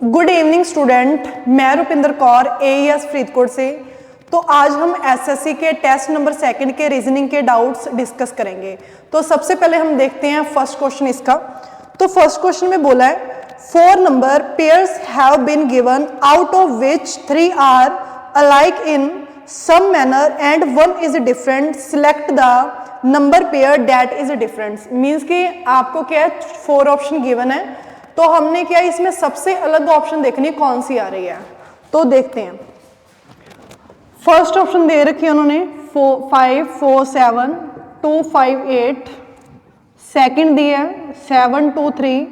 Good evening student, मैं Rupinder Kaur AES Faridkot से। तो आज हम एसएससी के टेस्ट नंबर 2 के रीजनिंग के डाउट्स डिस्कस करेंगे। तो सबसे पहले हम देखते हैं फर्स्ट क्वेश्चन इसका। तो फर्स्ट क्वेश्चन में बोला है 4 number pairs have been given out of which 3 are alike in some manner and 1 is different, select the number pair that is different. Means कि आपको क्या है 4 ऑप्शन गिवन है, तो हमने क्या इसमें सबसे अलग ऑप्शन देखनी कौन सी आ रही है। तो देखते हैं। फर्स्ट ऑप्शन दे रखी है उन्होंने 5 4 7 2 5 8। सेकंड दी है 7 2 3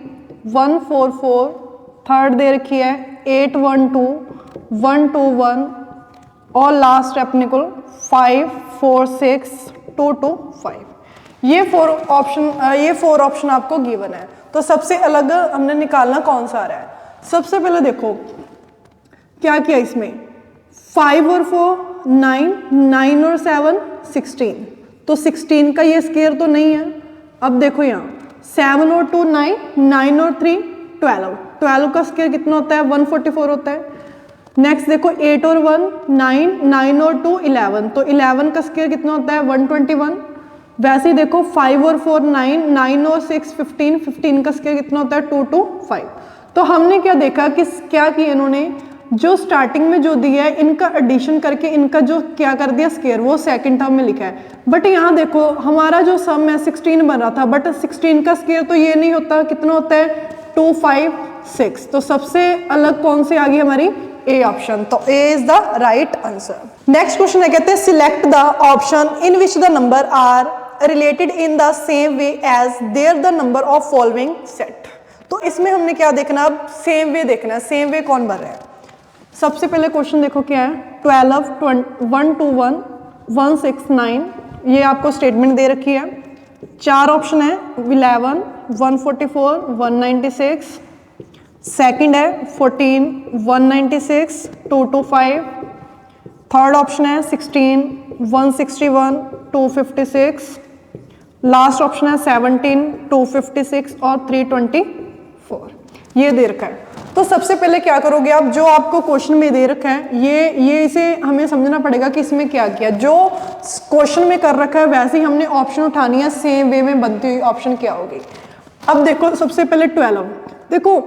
1 4 4। थर्ड दे रखी है 8 1 2 1 2 1 और लास्ट है अपने को 5 4 6 2 2 5। ये 4 ऑप्शन आपको गिवन है। तो सबसे अलग हमने निकालना कौन सा आ रहा है। सबसे पहले देखो क्या किया इसमें 5 और 4 9, 9 और 7 16। तो 16 का ये स्केयर तो नहीं है। अब देखो यहाँ 7 और 2 9, 9 और 3 12। 12 का स्केयर कितना होता है 144 होता है। नेक्स्ट देखो 8 और 1 9, 9 और 2 11। तो 11 का स्केयर कितना होता है 121। वैसे ही देखो 5 और 4 9, 9 और 6 15। 15 का स्केयर कितना होता है 2 2 5। तो हमने क्या देखा कि क्या किया इन्होंने जो स्टार्टिंग में जो दिया है इनका एडिशन करके इनका जो क्या कर दिया स्केयर वो सेकंड टर्म में लिखा है। बट यहाँ देखो हमारा जो सम है 16 बन रहा था, बट 16 का स्केयर तो ये नहीं होता। कितना होता है 2 5 6। तो सबसे अलग कौन सी आ गई हमारी ए ऑप्शन। तो A is the right answer. Next question है कहते हैं select the option in which the number are related in the same way as there the number of following set. तो इसमें हमने क्या देखना, अब सेम वे देखना है। सेम वे कौन बन रहा है। सबसे पहले क्वेश्चन देखो क्या है 12 1 2 1 1 6 9। ये आपको स्टेटमेंट दे रखी है। 4 ऑप्शन है 11 144 196। सेकंड है 14 196 225। थर्ड ऑप्शन है 16 161 256। लास्ट ऑप्शन है 17 256 और 324। ये दे रखा है। तो सबसे पहले क्या करोगे आप, जो आपको क्वेश्चन में दे रखा है ये इसे हमें समझना पड़ेगा कि इसमें क्या किया। जो क्वेश्चन में कर रखा है वैसे ही हमने ऑप्शन उठानी है। सेम वे में बनती हुई ऑप्शन क्या होगी। अब देखो सबसे पहले 12। देखो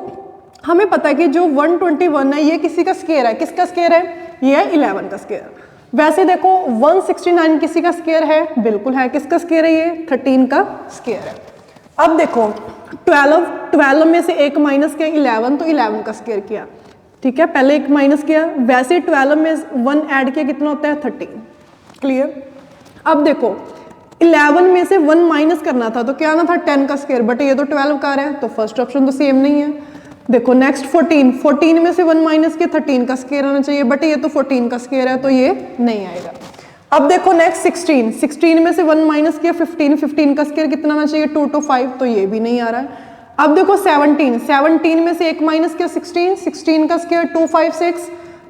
हमें पता है कि जो 121 है ये किसी का स्केयर है। किसका स्केयर है, ये है 11 का स्केयर। वैसे देखो 169 किसी का स्केयर है, बिल्कुल है। किसका स्केयर है, ये 13 का स्केयर है। अब देखो 12 में से एक माइनस किया 11, तो 11 का स्केयर किया। ठीक है, पहले एक माइनस किया। वैसे 12 में 1 ऐड किया कितना होता है 13। क्लियर। अब देखो 11 में से 1 माइनस करना था तो क्या आना था 10 का स्केयर, बट ये तो 12 का आ रहा है। तो फर्स्ट ऑप्शन तो सेम नहीं है। देखो नेक्स्ट 14 में से 1 माइनस किया 13 का स्केयर आना चाहिए, बट ये तो 14 का स्केयर है तो ये नहीं आएगा। अब देखो नेक्स्ट 16 में से 1 माइनस किया 15 का स्केयर कितना आना चाहिए 2 2 5। तो ये भी नहीं आ रहा है। अब देखो 17 में से 1 माइनस किया 16 का स्केयर 2 5 6।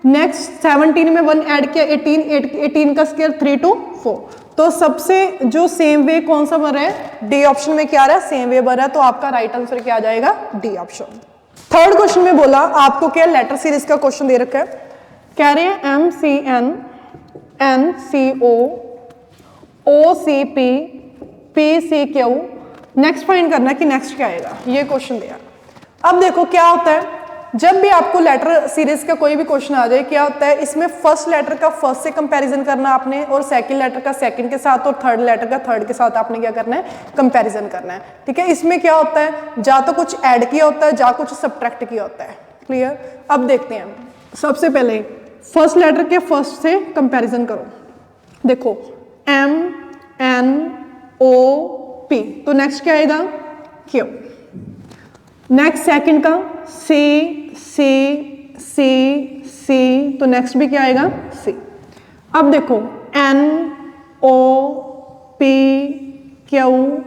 नेक्स्ट 17 में 1 ऐड किया 18 का स्केयर 3 2 4। तो सबसे जो सेम वे कौन सा बन रहा है, डी ऑप्शन में क्या आ रहा है, सेम वे बन रहा है। तो आपका राइट आंसर क्या आ जाएगा, डी ऑप्शन। थर्ड क्वेश्चन में बोला आपको क्या लेटर सीरीज का क्वेश्चन दे रखा है। कह रहे हैं MCN NCO OCP PCQ। Next find करना कि नेक्स्ट क्या आएगा, ये क्वेश्चन दिया। अब देखो क्या होता है जब भी आपको लेटर सीरीज का कोई भी क्वेश्चन आ जाए, क्या होता है इसमें फर्स्ट लेटर का फर्स्ट से कंपैरिजन करना आपने, और सेकंड लेटर का सेकंड के साथ, और थर्ड लेटर का थर्ड के साथ आपने क्या करना है, कंपैरिजन करना है। ठीक है, इसमें क्या होता है जा तो कुछ ऐड किया होता है, जा कुछ सब्ट्रैक्ट किया होता है। क्लियर। अब देखते हैं सबसे पहले फर्स्ट लेटर के फर्स्ट से कंपैरिजन करो। देखो MNOP, तो नेक्स्ट क्या आएगा Q। नेक्स्ट सेकंड का C, तो नेक्स्ट भी क्या आएगा C। अब देखो NOPQ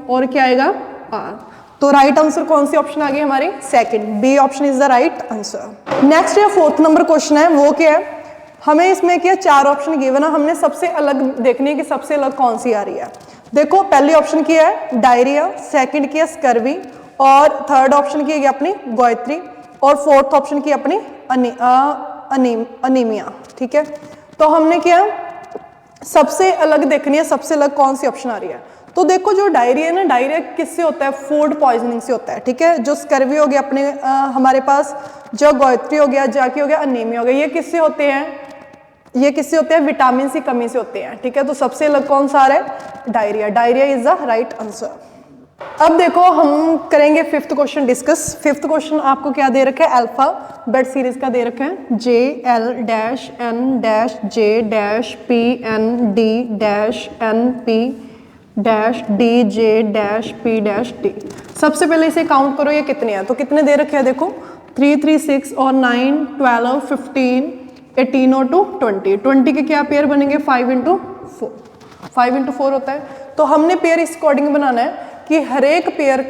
और क्या आएगा R। तो राइट आंसर कौन सी ऑप्शन आ गई हमारी, second, B option is the right answer. Next या फोर्थ नंबर क्वेश्चन है वो क्या है, हमें इसमें क्या 4 ऑप्शन गिवन है, हमने सबसे अलग देखनी है कि सबसे अलग कौन सी आ रही है। देखो पहली ऑप्शन की है डायरिया, सेकंड की है स्कर्वी, और थर्ड ऑप्शन की है अपनी गोयत्री, और फोर्थ ऑप्शन की अपनी अनीमिया। ठीक है, तो हमने क्या सबसे अलग देखनी है, सबसे अलग कौन सी ऑप्शन आ रही है। तो देखो जो डायरिया है ना, डायरिया किससे होता है, फूड पॉइजनिंग से होता है। ठीक है, जो स्कर्वी हो गया अपने हमारे पास, जो गोइत्री हो गया, जाकी हो गया, अनीमिया हो गया, ये किससे होते हैं, ये किससे होते हैं, विटामिन सी कमी से होते हैं। ठीक है, तो सबसे अलग कौन सा आ रहा है, diarrhoea. Diarrhoea is the right answer. अब देखो हम करेंगे fifth question discuss. Fifth question आपको क्या दे रखा है, अल्फाबेट सीरीज का दे रखा है, J L dash N dash J dash P N D dash N P dash D J dash P dash D. सबसे पहले इसे काउंट करो, ये कितने हैं, तो कितने दे रखे हैं देखो, 3 3 6 और 9 12 15 18 और 2 20। 20 के क्या पेयर बनेंगे, 5 इंटू 4, 5 इंटू 4 होता है। तो हमने पेयर इस अकॉर्डिंग बनाना है कि हर एक पेयर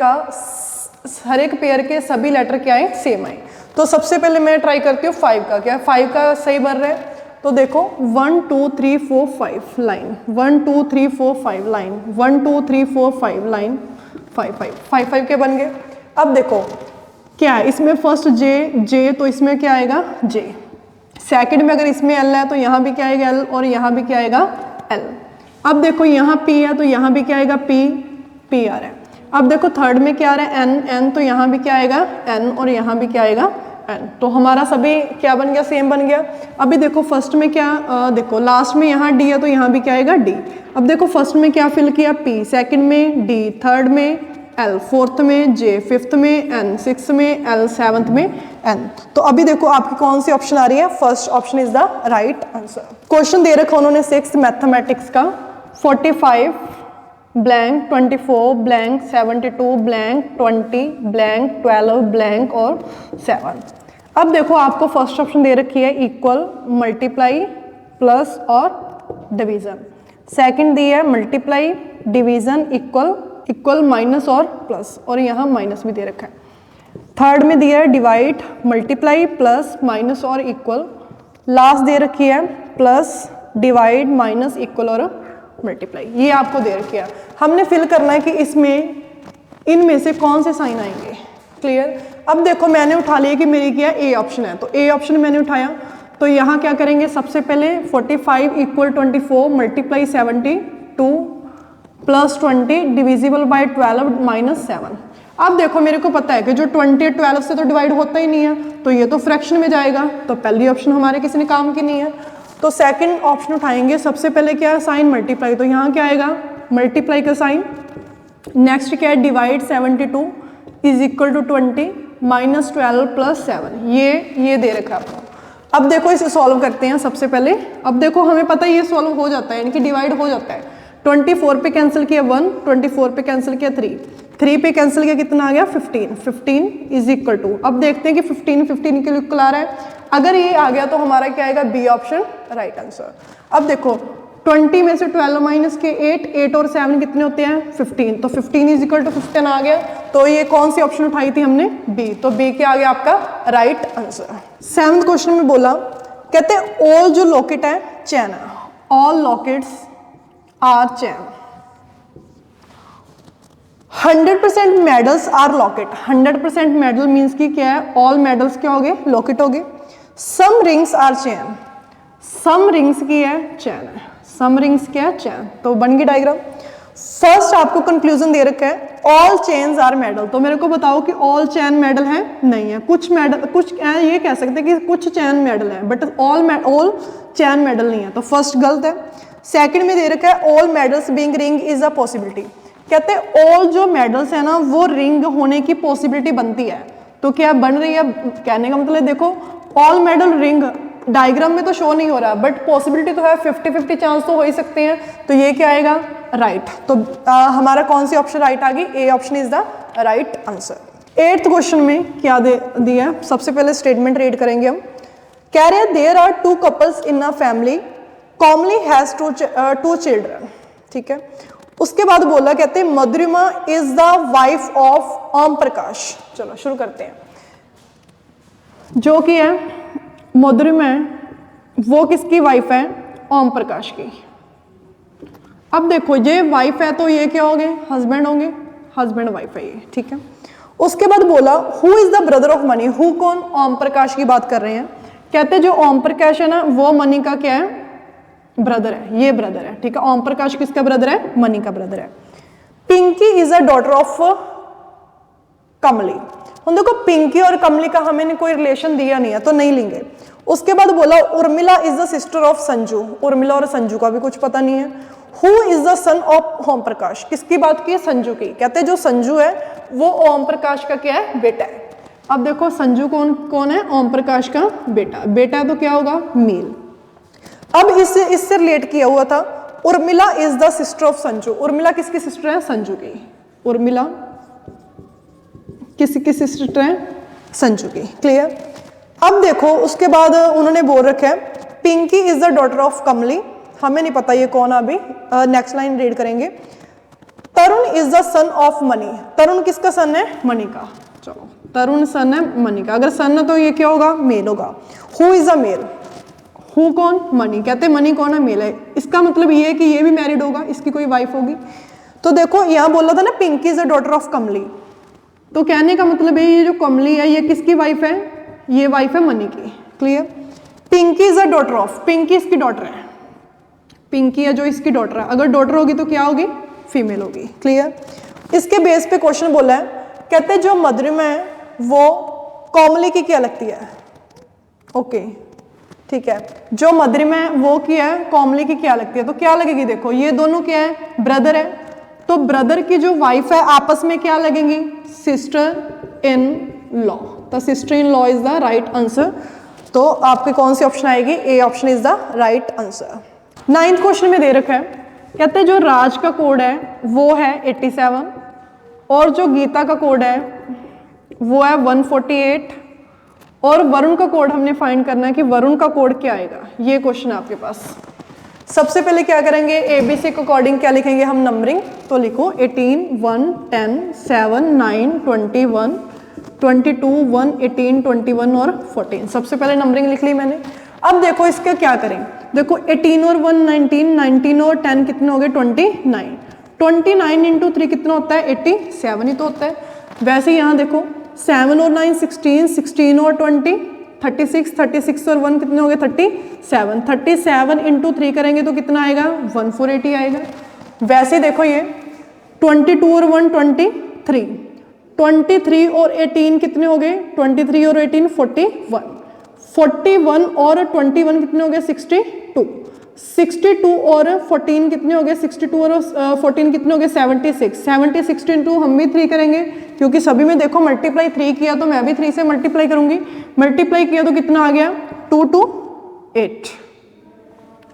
के सभी लेटर क्या है, सेम आए। तो सबसे पहले मैं ट्राई करती हूँ 5 का, क्या 5 का सही बन रहा है, तो देखो 1 2 3 4 5 लाइन, 1 2 3 4 5 लाइन, 1 2 3 4 5 लाइन, 5 5 5 5 के बन गए। अब देखो क्या है इसमें, फर्स्ट जे तो इसमें क्या आएगा, जे। सेकंड में अगर इसमें एल है तो यहाँ भी क्या आएगा, एल, और यहाँ भी क्या आएगा, एल। अब देखो यहाँ पी है तो यहाँ भी क्या आएगा, पी आ रहा है। अब देखो थर्ड में क्या आ रहा है, एन, तो यहाँ भी क्या आएगा, एन, और यहाँ भी क्या आएगा, एन। तो हमारा सभी क्या बन गया, सेम बन गया। अभी देखो फर्स्ट में क्या, देखो लास्ट में यहाँ डी है तो यहाँ भी क्या आएगा, डी। अब देखो फर्स्ट में क्या फिल किया, पी, सेकंड में डी, थर्ड में एल, फोर्थ में जे, फिफ्थ में एन, सिक्स्थ में एल, सेवंथ में एन। तो अभी देखो आपकी कौन सी ऑप्शन आ रही है, first option is the right answer. Question दे रखा उन्होंने 6th मैथमेटिक्स का, 45 blank 24 blank 72 blank 20 blank 12 blank और 7। अब देखो आपको फर्स्ट ऑप्शन दे रखी है इक्वल, मल्टीप्लाई, प्लस और डिवीजन। सेकंड दी है मल्टीप्लाई, डिवीजन, इक्वल, माइनस और प्लस, और यहाँ माइनस भी दे रखा है। थर्ड में दिया है डिवाइड, मल्टीप्लाई, प्लस, माइनस और इक्वल। लास्ट दे रखी है प्लस, डिवाइड, माइनस, इक्वल और मल्टीप्लाई। ये आपको दे रखी है, हमने फिल करना है कि इसमें इनमें से कौन से साइन आएंगे। क्लियर। अब देखो मैंने उठा लिया कि मेरी क्या ए ऑप्शन है, तो ए ऑप्शन मैंने उठाया, तो यहाँ क्या करेंगे, सबसे पहले 45 equal 24 multiply 72 plus 20 divisible by 12 minus 7। अब देखो मेरे को पता है कि जो 20 12 से तो डिवाइड होता ही नहीं है, तो ये तो फ्रैक्शन में जाएगा, तो पहली ऑप्शन हमारे किसी ने काम की नहीं है। तो सेकंड ऑप्शन उठाएंगे, सबसे पहले क्या है, साइन मल्टीप्लाई, तो यहाँ क्या आएगा, मल्टीप्लाई का साइन। नेक्स्ट क्या है, divide 72 is equal to 20 minus 12 plus 7, ये दे रखा है आपको। अब देखो इसे सॉल्व करते हैं सबसे पहले। अब देखो हमें पता है ये सॉल्व हो जाता है, यानी कि डिवाइड हो जाता है। 24 पे कैंसिल किया 1, 24 पे कैंसिल किया 3, 3 पे कैंसिल किया कितना आ गया 15, 15 इज इक्वल टू, अब देखते हैं कि 15 के लिए इक्वल आ रहा है। अगर ये आ गया तो हमारा क्या आएगा, बी ऑप्शन राइट आंसर। अब देखो 20 में से 12 माइनस के 8 और 7 कितने होते हैं 15, तो 15 इज इक्वल टू 15 आ गया। तो ये कौन सी ऑप्शन उठाई थी हमने, बी, तो बी क्या आ गया आपका राइट आंसर। 7th क्वेश्चन में बोला, कहते ऑल जो लॉकेट है चैन है, all lockets are chain. 100% medals are locket, 100% medal means की क्या है, ऑल मेडल्स क्या हो गए, लॉकेट हो गए। Some rings are chain, some rings की है चैन है, सम रिंग्स क्या है चैन, तो बन गई डायग्राम। फर्स्ट आपको कंक्लूजन दे रखा है ऑल चेन्स आर मेडल, तो मेरे को बताओ कि ऑल चैन मेडल है, नहीं है। कुछ मेडल, कुछ ये कह सकते हैं कि कुछ चैन मेडल है, बट ऑल चैन मेडल नहीं है, तो फर्स्ट गलत है। सेकंड में दे रखा है all medals being ring is a possibility, कहते हैं ऑल जो मेडल्स है ना वो रिंग होने की पॉसिबिलिटी बनती है, तो क्या बन रही है, कहने का मतलब देखो ऑल मेडल रिंग डायग्राम में तो शो नहीं हो रहा, बट पॉसिबिलिटी तो है, 50-50 चांस तो हो ही सकते हैं, तो ये क्या आएगा राइट। तो हमारा कौन सी ऑप्शन राइट आ गई, A option is the right answer. 8th question में क्या दिया, सबसे पहले स्टेटमेंट रीड करेंगे हम। कह रहे हैं there are 2 couples in a family commonly has 2 children, ठीक है। उसके बाद बोला, कहते हैं Madhurima is the wife of Om Prakash. चलो शुरू करते हैं। जो कि है मधुरिमा है, वो किसकी वाइफ है, ओम प्रकाश की। अब देखो ये वाइफ है तो ये क्या होंगे, हस्बैंड होंगे, हस्बैंड वाइफ है ये, ठीक है। उसके बाद बोला who is the brother of money, who कौन, ओम प्रकाश की बात कर रहे हैं। कहते जो ओम प्रकाश है ना वो मनी का क्या है, ब्रदर है, ये ब्रदर है, ठीक है। ओम प्रकाश किसका ब्रदर है, मनी का ब्रदर है। Pinki is a daughter of Kamli, हम देखो पिंकी और कमली का हमें कोई रिलेशन दिया नहीं है तो नहीं लेंगे। उसके बाद बोला Urmila is the sister of Sanju, Urmila और संजू का भी कुछ पता नहीं है। Who is the son of Om Prakash, किसकी बात की है, संजू की। कहते जो संजू है वो ओम प्रकाश का क्या है, बेटा है। अब देखो संजू कौन है, ओम प्रकाश का बेटा, बेटा है तो क्या होगा, मेल। अब इससे रिलेट किया हुआ था Urmila is the sister of Sanju, Urmila किसकी सिस्टर है, संजू की। उर्मिला किसकी सिस्टर है, संजू की, क्लियर। अब देखो उसके बाद उन्होंने बोल रखा है Pinki is the daughter of Kamli, हमें नहीं पता ये कौन, अभी नेक्स्ट लाइन रीड करेंगे। Tarun is the son of Mani, Tarun किसका सन है, मनी का। चलो तरुण सन है मनी का, अगर सन है तो ये क्या होगा, मेल होगा। Who is a male, who कौन, मनी। कहते मनी कौन है, मेल है। इसका मतलब ये है कि ये भी मैरिड होगा, इसकी कोई वाइफ होगी। तो देखो यहाँ बोला था ना Pinki is the daughter of Kamli, तो कहने का मतलब है ये जो कमली है ये किसकी वाइफ है, ये वाइफ है मनी की, clear. Pinki is a daughter of, Pinki इसकी डॉटर है, पिंकी है जो इसकी डॉटर है, अगर डॉटर होगी तो क्या होगी, फीमेल होगी, क्लियर। इसके बेस पे क्वेश्चन बोला है, कहते जो मधुरिमा है वो कोमली की क्या लगती है, ओके ठीक है, जो मधुरिमा है वो क्या है, कोमली की क्या लगती है, तो क्या लगेगी, देखो ये दोनों क्या है, ब्रदर है, तो ब्रदर की जो वाइफ है आपस में क्या लगेंगी, सिस्टर इन लॉ, तो sister in law is the right answer. तो आपके कौन सी ऑप्शन आएगी, A option is the right answer. 9th question में दे रखा है, कहते हैं जो राज का कोड है वो है 87 और जो गीता का कोड है वो है 148 और वरुण का कोड हमने फाइंड करना है कि वरुण का कोड क्या आएगा, ये क्वेश्चन है आपके पास। सबसे पहले क्या करेंगे, एबीसी के अकॉर्डिंग क्या लिखेंगे हम नंबरिंग, तो लिखो 18 1 10 7 9 21 22 1 18 21 और 14। सबसे पहले नंबरिंग लिख ली मैंने। अब देखो इसका क्या करें, देखो 18 और 1 19, 19 और 10 कितने हो गए 29, 29 इंटू 3 कितना होता है 87 ही तो होता है। वैसे यहाँ देखो 7 और 9 16, 16 और 20 36, 36 और 1 कितने हो गए 37, 37 इंटू 3 करेंगे तो कितना आएगा 1480 आएगा। वैसे देखो ये 22 और 1 23, 23 और 18 कितने हो गए 23 और 18 41, 41 और 21 कितने हो गए 62, 62 और 14 कितने हो गए 62 और 14 कितने हो गए 76, 76 इंटू हम भी 3 करेंगे क्योंकि सभी में देखो मल्टीप्लाई 3 किया तो मैं भी 3 से मल्टीप्लाई करूंगी, मल्टीप्लाई किया तो कितना आ गया 2 to 8,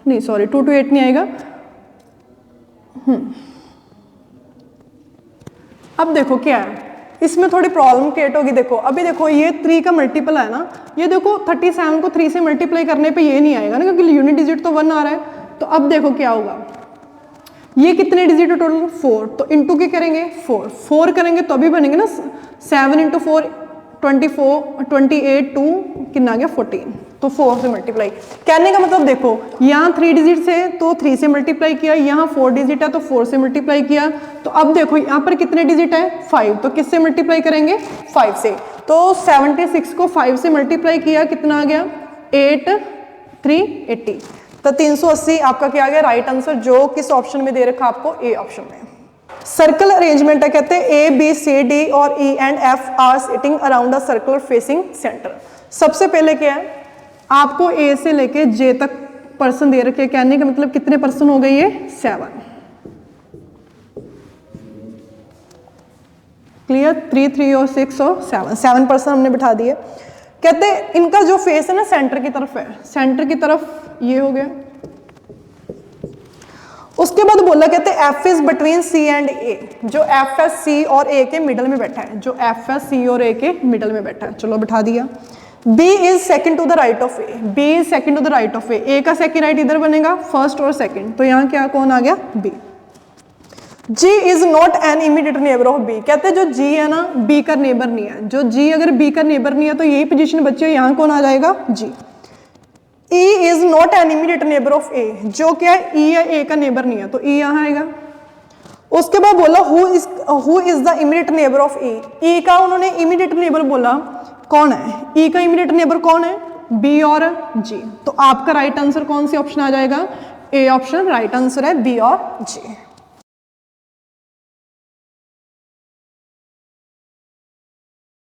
नहीं सॉरी 2 to 8 नहीं आएगा। अब देखो क्या है इसमें थोड़ी प्रॉब्लम क्रिएट होगी। देखो अभी देखो ये 3 का मल्टीपल है ना, ये देखो 37 को 3 से मल्टीप्लाई करने पे ये नहीं आएगा ना क्योंकि यूनिट डिजिट तो 1 आ रहा है। तो अब देखो क्या होगा, ये कितने डिजिट है टोटल 4, तो इंटू के करेंगे 4 करेंगे तो अभी बनेंगे ना 7 इंटू 4 24 28 2 कितना आ गया 14, तो 4 से मल्टीप्लाई। कहने का मतलब देखो यहाँ 3 डिजिट से तो 3 से मल्टीप्लाई किया, यहाँ 4 डिजिट है तो 4 से मल्टीप्लाई किया। तो अब देखो यहाँ पर कितने डिजिट है 5, तो किससे मल्टीप्लाई करेंगे 5 से। तो 76 को 5 से मल्टीप्लाई किया कितना आ गया 8 380, तो 380 आपका क्या आ गया राइट आंसर, जो किस ऑप्शन में दे रखा आपको ए ऑप्शन में। सर्कल अरेंजमेंट है, कहते हैं ए बी सी डी और E and F R sitting around a circle facing centre. सबसे पहले क्या है आपको ए से लेके जे तक पर्सन दे रखे, कहने का मतलब कितने पर्सन हो गए ये 7, क्लियर 3 3 और 6 और 7 पर्सन हमने बिठा दिए। कहते हैं इनका जो फेस है ना सेंटर की तरफ है, सेंटर की तरफ ये हो गया। उसके बाद बोला कहते हैं F is between C and A, जो एफ है सी और ए के मिडल में बैठा है, जो एफ है सी और ए के मिडल में बैठा है, चलो बिठा दिया। B is second to the right of A, B is second to the right of A का सेकंड राइट इधर बनेगा फर्स्ट और सेकंड, तो यहाँ क्या कौन आ गया B. G is not an immediate neighbour of B, कहते हैं जो G है ना B का नेबर नहीं है, जो G अगर B का नेबर नहीं है तो यही पोजीशन बची है, यहाँ कौन आ जाएगा G। E is not an immediate neighbour of A, जो क्या है E या A का नेबर नहीं है तो E यहाँ आएगा। उसके बाद बोला who is the immediate neighbour of A, E का उन्होंने इमीडिएट नेबर बोला कौन है, ई का इमीडिएट नेबर कौन है, बी और जी। तो आपका राइट आंसर कौन सी ऑप्शन आ जाएगा, ए ऑप्शन राइट आंसर है, बी और जी।